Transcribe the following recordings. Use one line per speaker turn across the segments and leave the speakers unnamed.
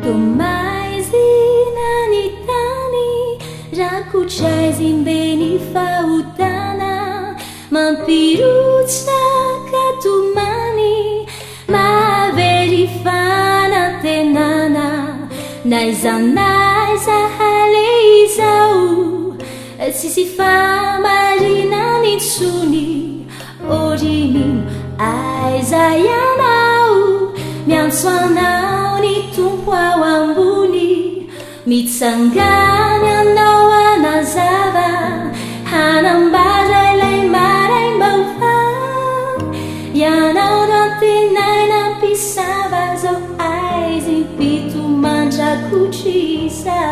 Tomaizinanitani rakutraizimbeni fahotana mampirotsakatomany mavery fanantenana naizanaiza hale izao tsisy famarinany tsony oriny aiza ianao miantso anao ny tompo ao ambony mitsangany anao anazava hanambara ilay maraimbaova ianao no antenaina mpisava zao aizy mpito mandrakotrisa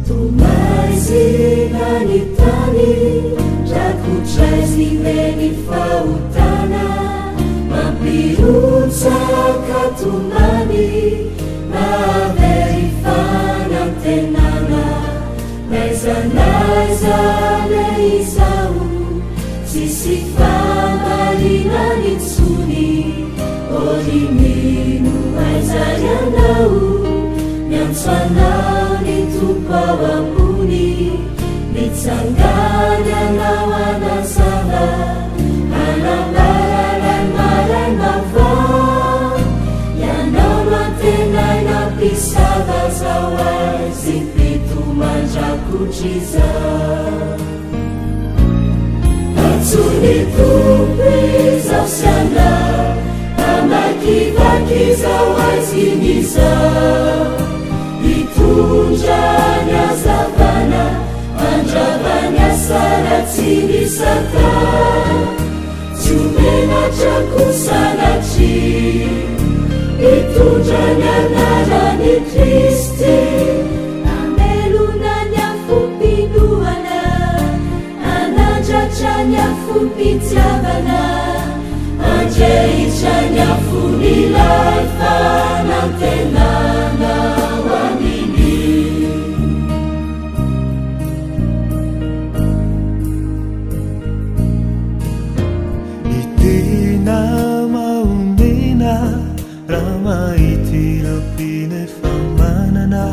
Tomaizinanitany rakotraizimeny fahotana mampirotsakatomany mavery fanantenana naizanaiza le izao tsisy famarinany tsony orimino aiza ianao miantso anao ny tompo ao ambony mitsangany anao anazava hanambaralay maraimava ianao no antenaina mpisava zao aizy mpito mandrakotriza atsony tompo izao siana amakivaky zao aizy nizao itondrany azavana mandravany asara tsy nisata tsy omenatra sanatry itondrany anarany Kristy amelonany afompinoana anandratrany afompitiavana andrehitrany afonilay fanantenana ho aminy
ny tena maomena raha mahitiram-piny famanana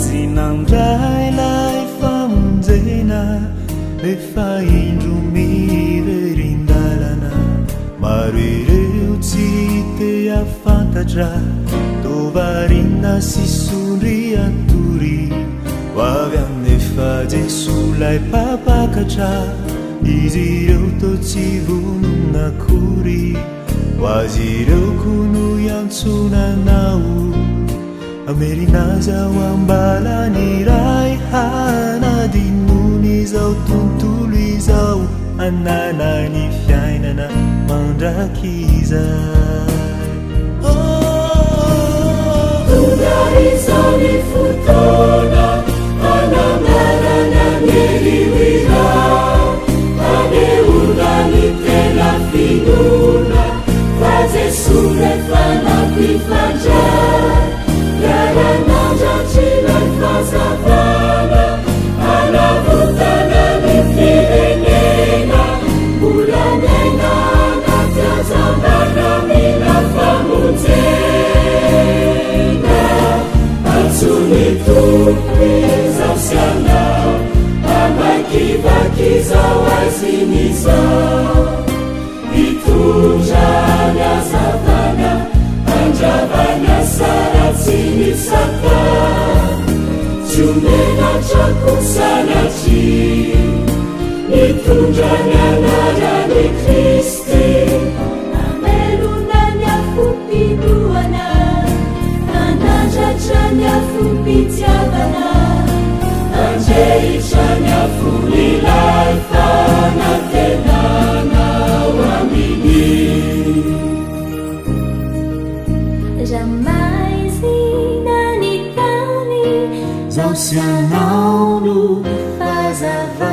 sy nandray lay famonjena rehefa indro miverindalana maro ireo tsy te afantatra tovarina sy sondry atory ho avy amin'efa Jeso lay mpapakatra izy ireo to tsy vononakory ho azy ireo kono iantsonanao amerinaza ho ambalany ray hanadinony izao tontolo izao ananany fiainana mandrakizay
tundarizao ny fotoana anamarana nyeriwira aneona ny tena finona fa Jesu rehefa nampifandra iaranandratrilay fazavana anavotana ny firenena mbola miaina anaty azambana mila famonjena atsony tompo izao sianao amakivakizao aizy nizao itondrany azavana andravany asara tsy nisata tsy omenatra sanatry itondrany anarany Kristy amelonany afompinoana anandratrany afompitiavana andrehitrany afonilay fanantenana ho aminy
ramaizinanitany
zao sianao no
fazava